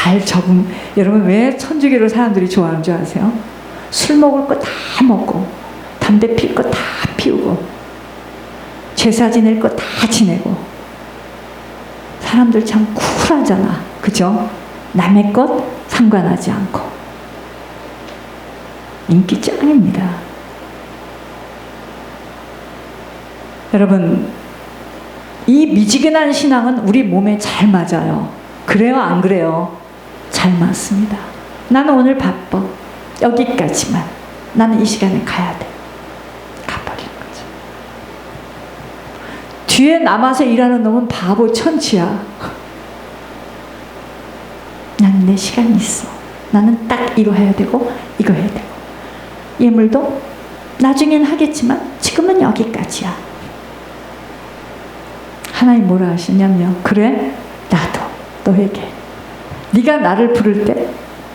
잘 적응. 여러분 왜 천주교를 사람들이 좋아하는 줄 아세요? 술 먹을 거 다 먹고 담배 피울 거 다 피우고 제사 지낼 거 다 지내고 사람들 참 쿨하잖아. 그죠? 남의 것 상관하지 않고 인기 짱입니다. 여러분 이 미지근한 신앙은 우리 몸에 잘 맞아요. 그래요 안 그래요? 잘 맞습니다. 나는 오늘 바빠. 여기까지만. 나는 이 시간에 가야 돼. 가버리는 거죠. 뒤에 남아서 일하는 놈은 바보 천치야. 나는 내 시간이 있어. 나는 딱 이거 해야 되고 이거 해야 되고 예물도 나중엔 하겠지만 지금은 여기까지야. 하나님 뭐라 하시냐면요. 그래 나도 너에게 네가 나를 부를 때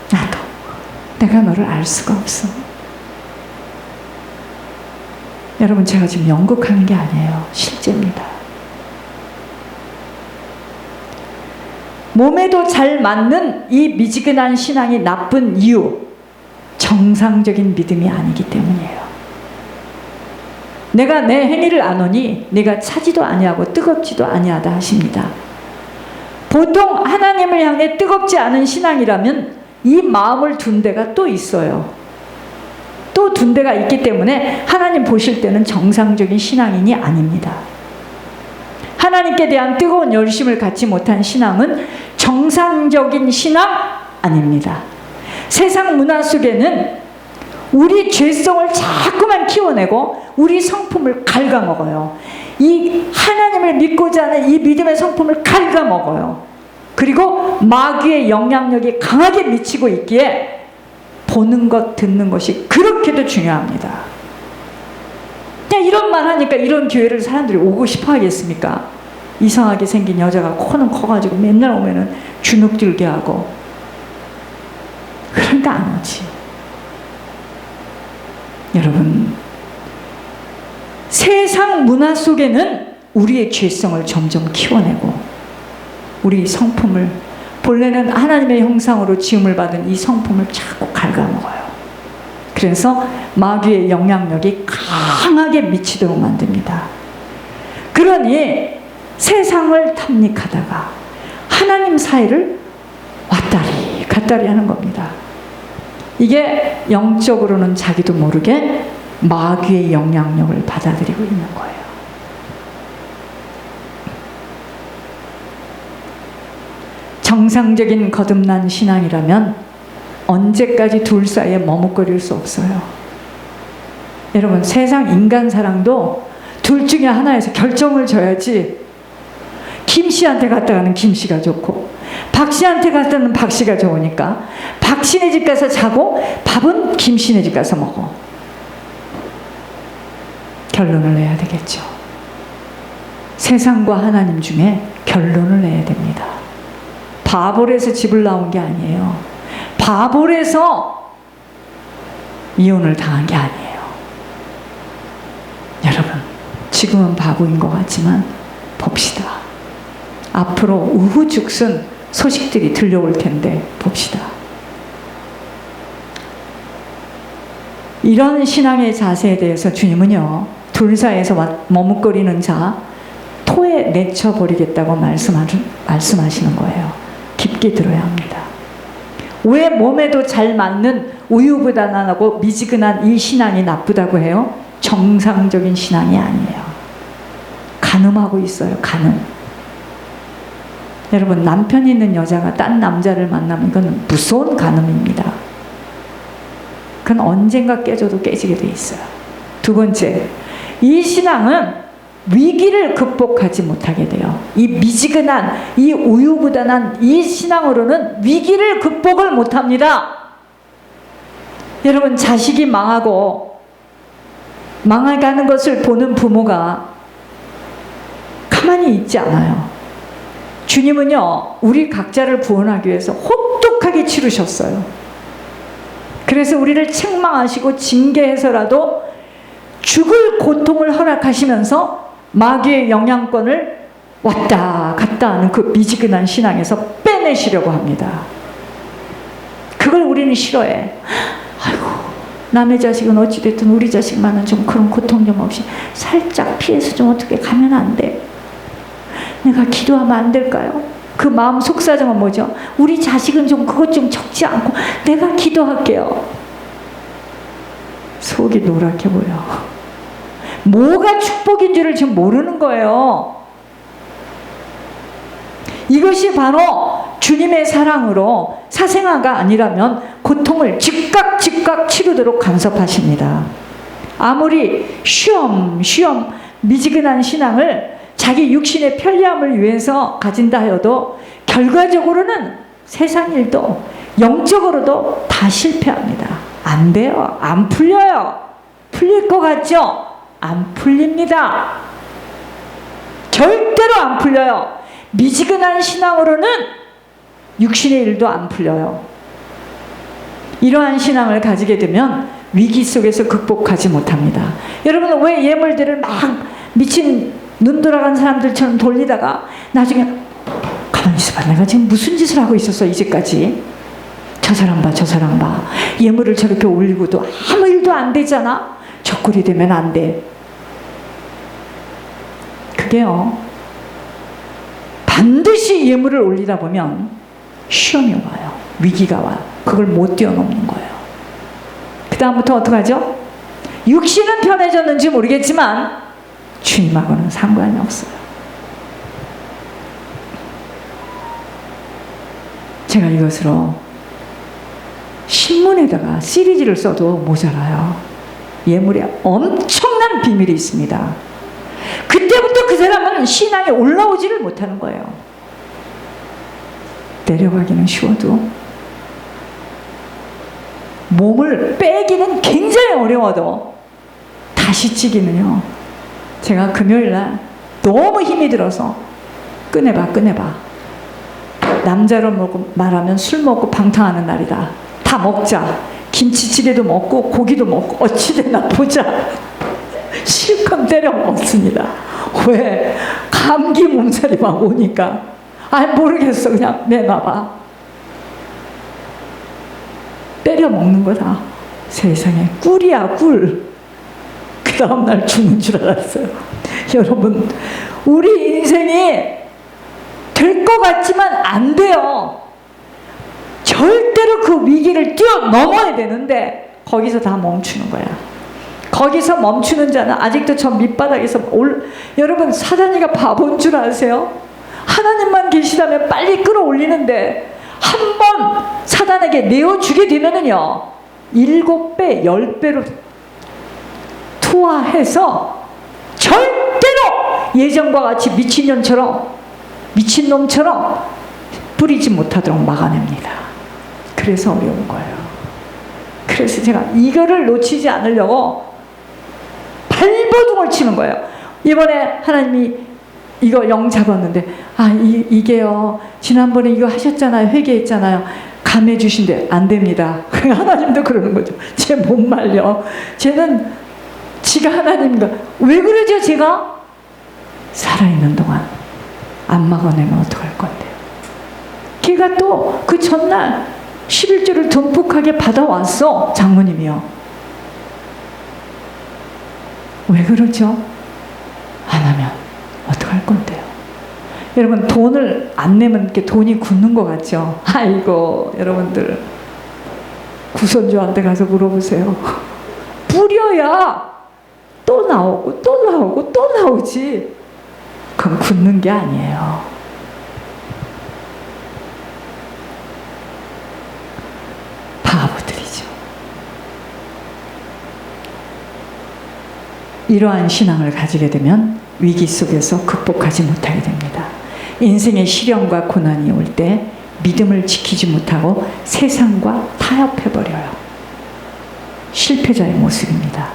나도 내가 너를 알 수가 없어. 여러분 제가 지금 연극하는 게 아니에요. 실제입니다. 몸에도 잘 맞는 이 미지근한 신앙이 나쁜 이유, 정상적인 믿음이 아니기 때문이에요. 내가 내 행위를 아노니 네가 차지도 아니하고 뜨겁지도 아니하다 하십니다. 보통 하나님을 향해 뜨겁지 않은 신앙이라면 이 마음을 둔 데가 또 있어요. 또 둔 데가 있기 때문에 하나님 보실 때는 정상적인 신앙인이 아닙니다. 하나님께 대한 뜨거운 열심을 갖지 못한 신앙은 정상적인 신앙 아닙니다. 세상 문화 속에는 우리 죄성을 자꾸만 키워내고 우리 성품을 갉아먹어요. 이 하나님을 믿고자 하는 이 믿음의 성품을 갉아먹어요. 그리고 마귀의 영향력이 강하게 미치고 있기에 보는 것, 듣는 것이 그렇게도 중요합니다. 그냥 이런 말 하니까 이런 교회를 사람들이 오고 싶어 하겠습니까? 이상하게 생긴 여자가 코는 커가지고 맨날 오면은 주눅들게 하고 그러니까 안 오지. 여러분 세상 문화 속에는 우리의 죄성을 점점 키워내고 우리 성품을 본래는 하나님의 형상으로 지음을 받은 이 성품을 자꾸 갉아먹어요. 그래서 마귀의 영향력이 강하게 미치도록 만듭니다. 그러니 세상을 탐닉하다가 하나님 사이를 왔다리 갔다리 하는 겁니다. 이게 영적으로는 자기도 모르게 마귀의 영향력을 받아들이고 있는 거예요. 정상적인 거듭난 신앙이라면 언제까지 둘 사이에 머뭇거릴 수 없어요. 여러분 세상 인간 사랑도 둘 중에 하나에서 결정을 져야지. 김씨한테 갔다가는 김씨가 좋고 박씨한테 갔다는 박씨가 좋으니까 박씨네 집 가서 자고 밥은 김씨네 집 가서 먹어. 결론을 내야 되겠죠. 세상과 하나님 중에 결론을 내야 됩니다. 바볼에서 집을 나온 게 아니에요. 바볼에서 이혼을 당한 게 아니에요. 여러분 지금은 바보인 것 같지만 봅시다. 앞으로 우후죽순 소식들이 들려올 텐데 봅시다. 이런 신앙의 자세에 대해서 주님은요. 둘 사이에서 머뭇거리는 자 토에 내쳐버리겠다고 말씀하시는 거예요. 깊게 들어야 합니다. 왜 몸에도 잘 맞는 우유부단하고 미지근한 이 신앙이 나쁘다고 해요? 정상적인 신앙이 아니에요. 간음하고 있어요. 간음. 여러분 남편 있는 여자가 딴 남자를 만나면 이건 무서운 간음입니다. 그건 언젠가 깨져도 깨지게 돼 있어요. 두 번째, 이 신앙은 위기를 극복하지 못하게 돼요. 이 미지근한, 이 우유부단한 이 신앙으로는 위기를 극복을 못합니다. 여러분 자식이 망하고 망해가는 것을 보는 부모가 가만히 있지 않아요. 주님은요 우리 각자를 구원하기 위해서 혹독하게 치르셨어요. 그래서 우리를 책망하시고 징계해서라도 죽을 고통을 허락하시면서 마귀의 영향권을 왔다 갔다 하는 그 미지근한 신앙에서 빼내시려고 합니다. 그걸 우리는 싫어해. 아이고, 남의 자식은 어찌됐든 우리 자식만은 좀 그런 고통 좀 없이 살짝 피해서 좀 어떻게 가면 안 돼? 내가 기도하면 안 될까요? 그 마음 속사정은 뭐죠? 우리 자식은 좀 그것 좀 적지 않고 내가 기도할게요. 속이 노랗게 보여. 뭐가 축복인 줄을 지금 모르는 거예요. 이것이 바로 주님의 사랑으로 사생아가 아니라면 고통을 즉각 치르도록 간섭하십니다. 아무리 쉬엄쉬엄 미지근한 신앙을 자기 육신의 편리함을 위해서 가진다 하여도 결과적으로는 세상 일도 영적으로도 다 실패합니다. 안 돼요. 안 풀려요. 풀릴 것 같죠? 안 풀립니다. 절대로 안 풀려요. 미지근한 신앙으로는 육신의 일도 안 풀려요. 이러한 신앙을 가지게 되면 위기 속에서 극복하지 못합니다. 여러분, 왜 예물들을 막 미친 눈 돌아간 사람들처럼 돌리다가 나중에 가만히 있어봐, 내가 지금 무슨 짓을 하고 있었어 이제까지. 저 사람 봐, 저 사람 봐. 예물을 저렇게 올리고도 아무 일도 안 되잖아. 저 꼴이 되면 안 돼. 그게요, 반드시 예물을 올리다 보면 시험이 와요. 위기가 와요. 그걸 못 뛰어넘는 거예요. 그 다음부터 어떡하죠? 육신은 편해졌는지 모르겠지만 주님하고는 상관이 없어요. 제가 이것으로 신문에다가 시리즈를 써도 모자라요. 예물에 엄청난 비밀이 있습니다. 그때부터 그 사람은 신앙이 올라오지를 못하는 거예요. 내려가기는 쉬워도 몸을 빼기는 굉장히 어려워도 다시 찌기는요, 제가 금요일날 너무 힘이 들어서 꺼내봐 남자로 말하면 술 먹고 방탕하는 날이다. 다 먹자. 김치찌개도 먹고 고기도 먹고 어찌되나 보자. 실컷 때려 먹습니다. 왜? 감기 몸살이 막 오니까. 모르겠어. 그냥 내놔봐. 때려 먹는 거다. 세상에 꿀이야, 꿀. 그 다음날 죽는 줄 알았어요. 여러분, 우리 인생이 될 것 같지만 안 돼요. 절대로 그 위기를 뛰어넘어야 되는데 거기서 다 멈추는 거야. 거기서 멈추는 자는 아직도 저 밑바닥에서 여러분, 사단이가 바본 줄 아세요? 하나님만 계시다면 빨리 끌어올리는데 한 번 사단에게 내어주게 되면은요, 7배, 10배로 투하해서 절대로 예전과 같이 미친놈처럼 뿌리지 못하도록 막아냅니다. 그래서 어려운 거예요. 그래서 제가 이거를 놓치지 않으려고 발버둥을 치는 거예요. 이번에 하나님이 이거 영 잡았는데, 이게요, 지난번에 이거 하셨잖아요. 회개했잖아요. 감해 주신대. 안 됩니다. 하나님도 그러는 거죠. 쟤 못 말려. 쟤는 지가 하나님인가. 왜 그러죠, 제가? 살아있는 동안 안 막아내면 어떡할 건데요. 걔가 또 그 전날 11조를 듬뿍하게 받아왔어, 장모님이요. 왜 그러죠? 안 하면 어떡할 건데요. 여러분, 돈을 안 내면 이렇게 돈이 굳는 것 같죠? 아이고, 여러분들 구선주한테 가서 물어보세요. 뿌려야 또 나오고 또 나오고 또 나오지. 그건 굳는 게 아니에요. 바보들이죠. 이러한 신앙을 가지게 되면 위기 속에서 극복하지 못하게 됩니다. 인생의 시련과 고난이 올 때 믿음을 지키지 못하고 세상과 타협해버려요. 실패자의 모습입니다.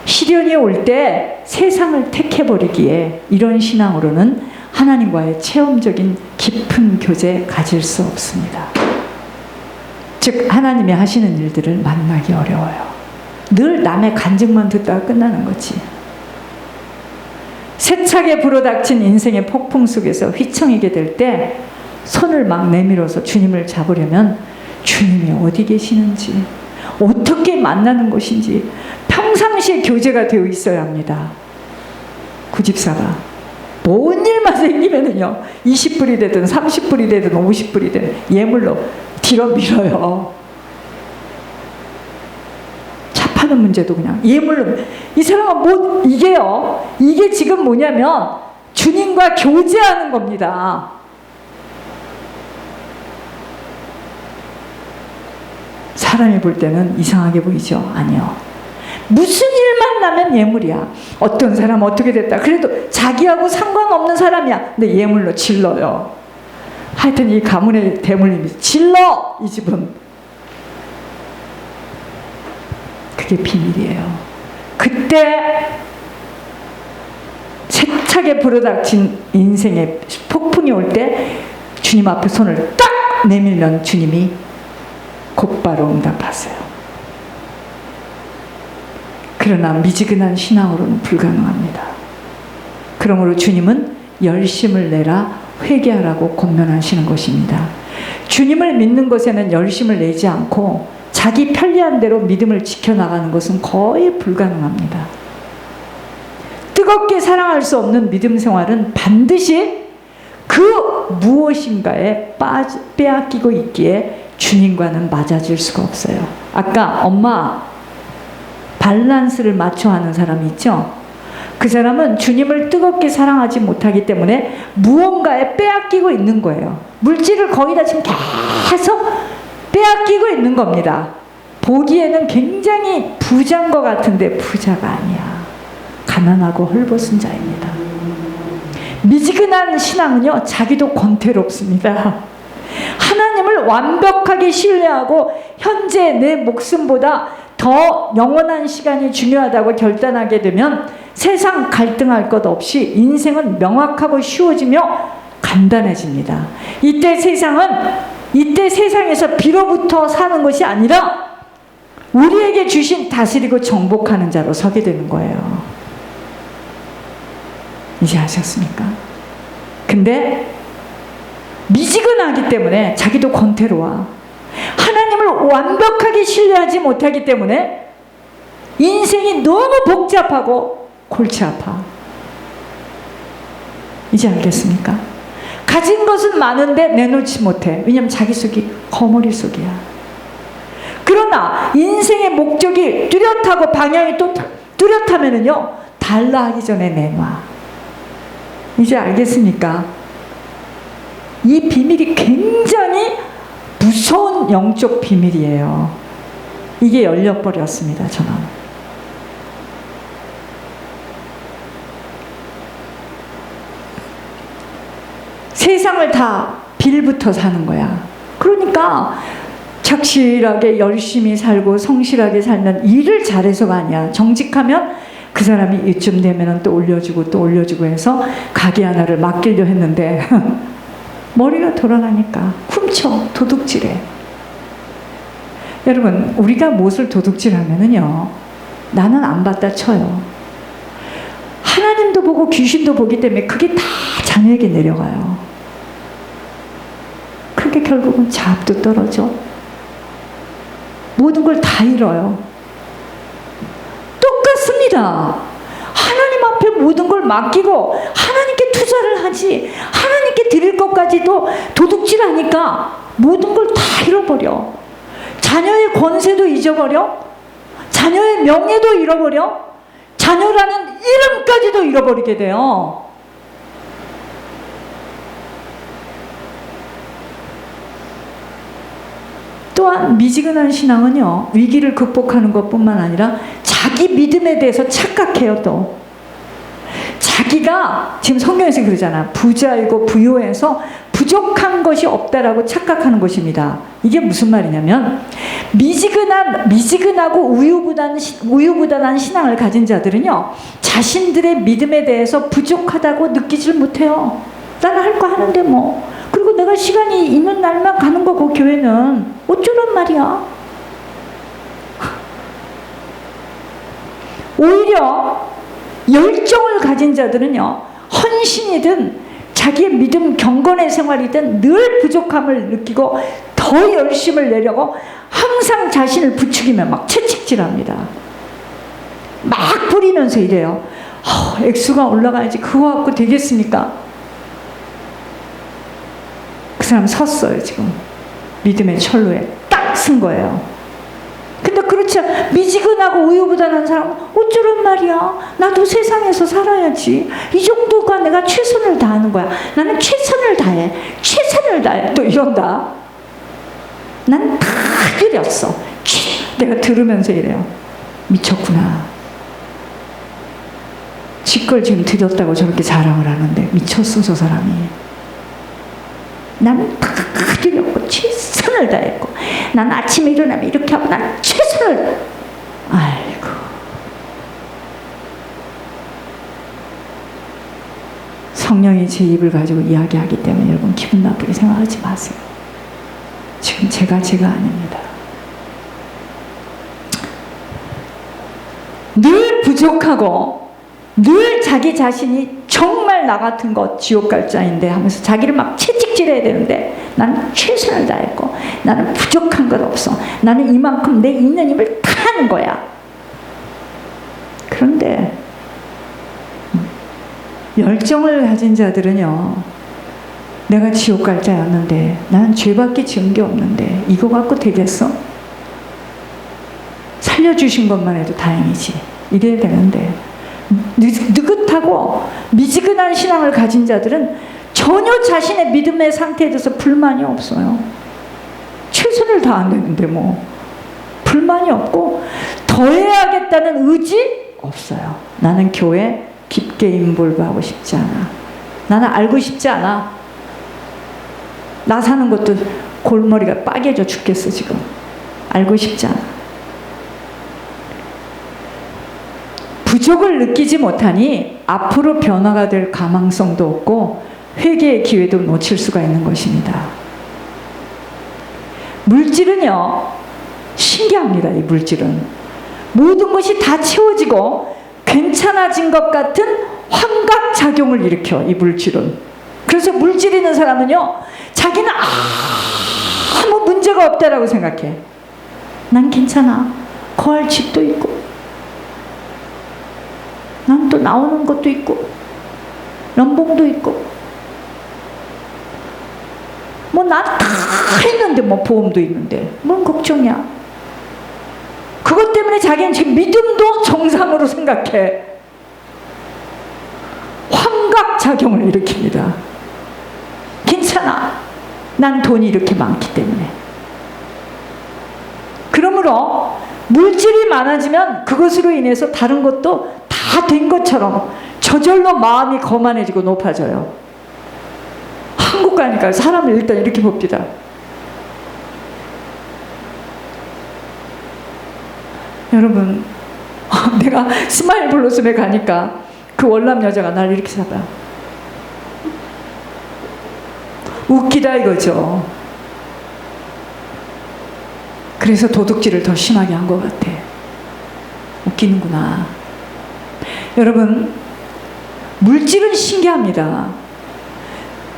시련이 올 때 세상을 택해버리기에 이런 신앙으로는 하나님과의 체험적인 깊은 교제 가질 수 없습니다. 즉, 하나님이 하시는 일들을 만나기 어려워요. 늘 남의 간증만 듣다가 끝나는 거지. 세차게 불어닥친 인생의 폭풍 속에서 휘청이게 될 때 손을 막 내밀어서 주님을 잡으려면 주님이 어디 계시는지, 어떻게 만나는 것인지 평상시에 교제가 되어 있어야 합니다. 구집사가 뭔 일만 생기면은요 20불이 되든 30불이 되든 50불이 되든 예물로 뒤로 밀어요. 차 파는 문제도 그냥 예물로. 이 사람은 뭐 이게 지금 뭐냐면 주님과 교제하는 겁니다. 사람이 볼 때는 이상하게 보이죠? 아니요. 무슨 일만 나면 예물이야. 어떤 사람 어떻게 됐다. 그래도 자기하고 상관없는 사람이야. 근데 예물로 질러요. 하여튼 이 가문의 대물림이 질러! 이 집은. 그게 비밀이에요. 그때 세차게 불어닥친 인생의 폭풍이 올 때 주님 앞에 손을 딱 내밀면 주님이 곧바로 응답하세요. 그러나 미지근한 신앙으로는 불가능합니다. 그러므로 주님은 열심을 내라 회개하라고 권면하시는 것입니다. 주님을 믿는 것에는 열심을 내지 않고 자기 편리한 대로 믿음을 지켜나가는 것은 거의 불가능합니다. 뜨겁게 사랑할 수 없는 믿음 생활은 반드시 그 무엇인가에 빼앗기고 있기에 주님과는 맞아질 수가 없어요. 아까 엄마 밸런스를 맞춰 하는 사람이 있죠? 그 사람은 주님을 뜨겁게 사랑하지 못하기 때문에 무언가에 빼앗기고 있는 거예요. 물질을 거기다 지금 계속 빼앗기고 있는 겁니다. 보기에는 굉장히 부자인 것 같은데 부자가 아니야. 가난하고 헐벗은 자입니다. 미지근한 신앙은요, 자기도 권태롭습니다. 하나님을 완벽하게 신뢰하고 현재 내 목숨보다 더 영원한 시간이 중요하다고 결단하게 되면 세상 갈등할 것 없이 인생은 명확하고 쉬워지며 간단해집니다. 이때 세상에서 비로부터 사는 것이 아니라 우리에게 주신 다스리고 정복하는 자로 서게 되는 거예요. 이제 아셨습니까? 근데 미지근하기 때문에 자기도 권태로워. 하나님을 완벽하게 신뢰하지 못하기 때문에 인생이 너무 복잡하고 골치 아파. 이제 알겠습니까? 가진 것은 많은데 내놓지 못해. 왜냐하면 자기 속이 거머리 속이야. 그러나 인생의 목적이 뚜렷하고 방향이 또 뚜렷하면은요, 달라 하기 전에 내놔. 이제 알겠습니까? 이 비밀이 굉장히 무서운 영적 비밀이에요. 이게 열려버렸습니다, 저는. 세상을 다 빌부터 사는 거야. 그러니까 착실하게 열심히 살고 성실하게 살면 일을 잘해서가 아니야. 정직하면 그 사람이 이쯤 되면 또 올려주고 또 올려주고 해서 가게 하나를 맡기려 했는데 머리가 돌아가니까 훔쳐 도둑질해. 여러분, 우리가 무엇을 도둑질하면은요, 나는 안 받다 쳐요. 하나님도 보고 귀신도 보기 때문에 그게 다 자녀에게 내려가요. 그렇게 결국은 자업도 떨어져. 모든 걸 다 잃어요. 똑같습니다. 하나님 앞에 모든 걸 맡기고 하나님께 투자를 하지, 하나님께 드릴 것까지도 도둑질하니까 모든 걸 다 잃어버려. 자녀의 권세도 잊어버려. 자녀의 명예도 잃어버려. 자녀라는 이름까지도 잃어버리게 돼요. 또한 미지근한 신앙은요, 위기를 극복하는 것뿐만 아니라 자기 믿음에 대해서 착각해요. 또 자기가 지금 성경에서 그러잖아. 부자이고 부요해서 부족한 것이 없다라고 착각하는 것입니다. 이게 무슨 말이냐면 미지근하고 우유부단한 신앙을 가진 자들은요, 자신들의 믿음에 대해서 부족하다고 느끼질 못해요. 나는 할 거 하는데 뭐. 그리고 내가 시간이 있는 날만 가는 거고 교회는 어쩌란 말이야. 오히려 열정을 가진 자들은요, 헌신이든 자기의 믿음 경건의 생활이든 늘 부족함을 느끼고 더 열심을 내려고 항상 자신을 부추기며 막 채찍질합니다. 막 뿌리면서 이래요. 액수가 올라가야지 그거 갖고 되겠습니까? 그 사람 섰어요. 지금 믿음의 철로에 딱 쓴 거예요. 근데 그렇지 미지근하고 우유부단한 사람은 어쩌란 말이야. 나도 세상에서 살아야지. 이 정도가 내가 최선을 다하는 거야. 나는 최선을 다해. 최선을 다해. 또 이런다. 난 다 드렸어. 내가 들으면서 이래요. 미쳤구나. 지 걸 지금 드렸다고 저렇게 자랑을 하는데 미쳤어 저 사람이. 나는 다 드렸고 최선을 다했고 난 아침에 일어나면 이렇게 하고 난 최선을. 아이고. 성령이 제 입을 가지고 이야기하기 때문에 여러분 기분 나쁘게 생각하지 마세요. 지금 제가 아닙니다. 늘 부족하고 늘 자기 자신이 정말 나 같은 것 지옥 갈 자인데 하면서 자기를 막 채찍질해야 되는데 나는 최선을 다했고 나는 부족한 것 없어. 나는 이만큼 내 있는 힘을 다 하는 거야. 그런데 열정을 가진 자들은요, 내가 지옥 갈 자였는데 나는 죄밖에 지은 게 없는데 이거 갖고 되겠어? 살려주신 것만 해도 다행이지. 이래야 되는데 느긋하고 미지근한 신앙을 가진 자들은 전혀 자신의 믿음의 상태에 대해서 불만이 없어요. 최선을 다하는데 뭐 불만이 없고 더 해야겠다는 의지 없어요. 나는 교회 깊게 인볼브하고 싶지 않아. 나는 알고 싶지 않아. 나 사는 것도 골머리가 빠개져 죽겠어 지금. 알고 싶지 않아. 부족을 느끼지 못하니 앞으로 변화가 될 가망성도 없고 회개의 기회도 놓칠 수가 있는 것입니다. 물질은요, 신기합니다. 이 물질은 모든 것이 다 채워지고 괜찮아진 것 같은 환각작용을 일으켜. 이 물질은. 그래서 물질 있는 사람은요, 자기는 아무 문제가 없다라고 생각해. 난 괜찮아. 거할 집도 있고 난 또 나오는 것도 있고 연봉도 있고 뭐 난 다 했는데 뭐 보험도 있는데 뭔 걱정이야. 그것 때문에 자기는 지금 믿음도 정상으로 생각해. 환각작용을 일으킵니다. 괜찮아. 난 돈이 이렇게 많기 때문에. 그러므로 물질이 많아지면 그것으로 인해서 다른 것도 다 된 것처럼 저절로 마음이 거만해지고 높아져요. 한국 가니까 사람을 일단 이렇게 봅니다. 여러분, 내가 스마일 블로썸에 가니까 그 월남 여자가 날 이렇게 잡아요. 웃기다 이거죠. 그래서 도둑질을 더 심하게 한 것 같아. 웃기는구나. 여러분, 물질은 신기합니다.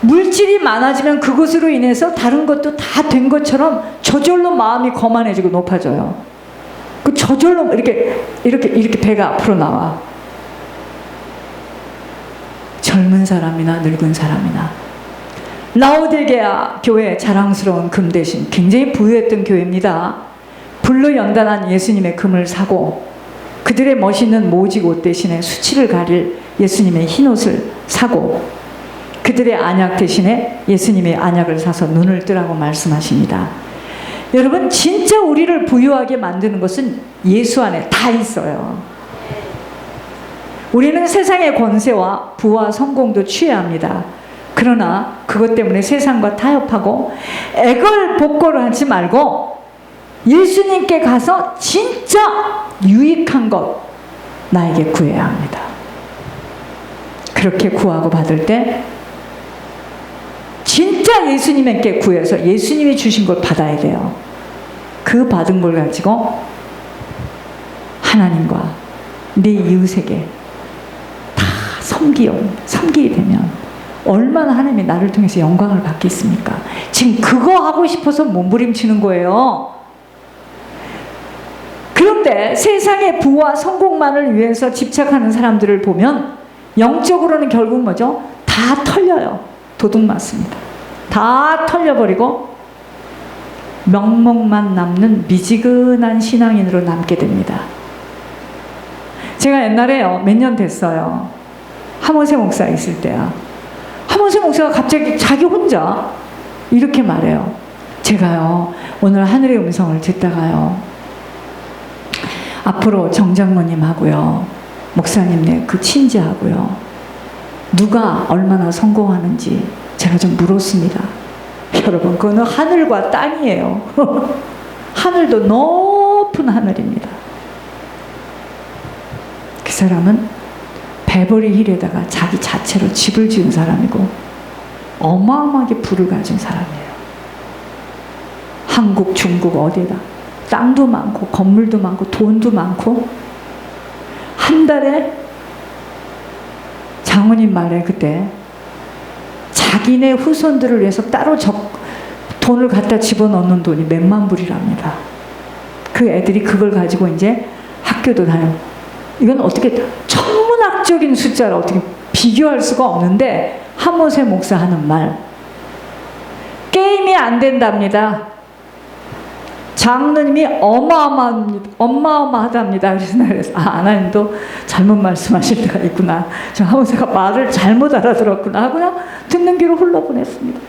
물질이 많아지면 그것으로 인해서 다른 것도 다 된 것처럼 저절로 마음이 거만해지고 높아져요. 그 저절로 이렇게 배가 앞으로 나와. 젊은 사람이나 늙은 사람이나. 라오디게아 교회 자랑스러운 금 대신 굉장히 부유했던 교회입니다. 불로 연단한 예수님의 금을 사고 그들의 멋있는 모직 옷 대신에 수치를 가릴 예수님의 흰옷을 사고 그들의 안약 대신에 예수님의 안약을 사서 눈을 뜨라고 말씀하십니다. 여러분, 진짜 우리를 부유하게 만드는 것은 예수 안에 다 있어요. 우리는 세상의 권세와 부와 성공도 취해야 합니다. 그러나 그것 때문에 세상과 타협하고 애걸복걸을 하지 말고 예수님께 가서 진짜 유익한 것 나에게 구해야 합니다. 그렇게 구하고 받을 때 진짜 예수님께 구해서 예수님이 주신 걸 받아야 돼요. 그 받은 걸 가지고 하나님과 내 이웃에게 다 섬기게 되면 얼마나 하나님이 나를 통해서 영광을 받겠습니까? 지금 그거 하고 싶어서 몸부림치는 거예요. 그런데 세상의 부와 성공만을 위해서 집착하는 사람들을 보면 영적으로는 결국 뭐죠? 다 털려요. 도둑 맞습니다. 다 털려버리고 명목만 남는 미지근한 신앙인으로 남게 됩니다. 제가 옛날에요, 몇 년 됐어요, 하모세 목사 있을 때야. 하모세 목사가 갑자기 자기 혼자 이렇게 말해요. 제가요, 오늘 하늘의 음성을 듣다가요, 앞으로 정장모님하고요, 목사님네 그 친지하고요, 누가 얼마나 성공하는지 제가 좀 물었습니다. 여러분, 그거는 하늘과 땅이에요. 하늘도 높은 하늘입니다. 그 사람은 베버리 힐에다가 자기 자체로 집을 지은 사람이고 어마어마하게 부를 가진 사람이에요. 한국, 중국 어디에다 땅도 많고 건물도 많고 돈도 많고, 한 달에 장모님 말에 그때 자기네 후손들을 위해서 따로 돈을 갖다 집어넣는 돈이 몇만 불이랍니다. 그 애들이 그걸 가지고 이제 학교도 다녀요. 이건 어떻게 천문학적인 숫자를 어떻게 비교할 수가 없는데, 하모세 목사 하는 말, 게임이 안 된답니다. 장로님이 어마어마하답니다. 그래서 하나님도 잘못 말씀하실 때가 있구나, 저 하모세가 말을 잘못 알아들었구나 하고 그냥 듣는 귀로 흘러보냈습니다.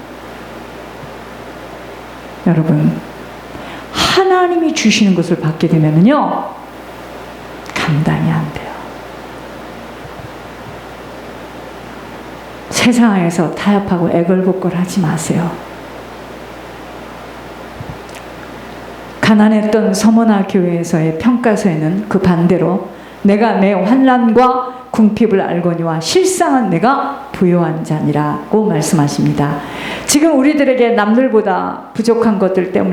여러분, 하나님이 주시는 것을 받게 되면요, 감당이 안 돼요. 세상에서 타협하고 애걸복걸 하지 마세요. 가난했던 서머나 교회에서의 평가서에는 그 반대로 내가 내 환난과 궁핍을 알거니와 실상은 내가 부요한 자니라고 말씀하십니다. 지금 우리들에게 남들보다 부족한 것들 때문에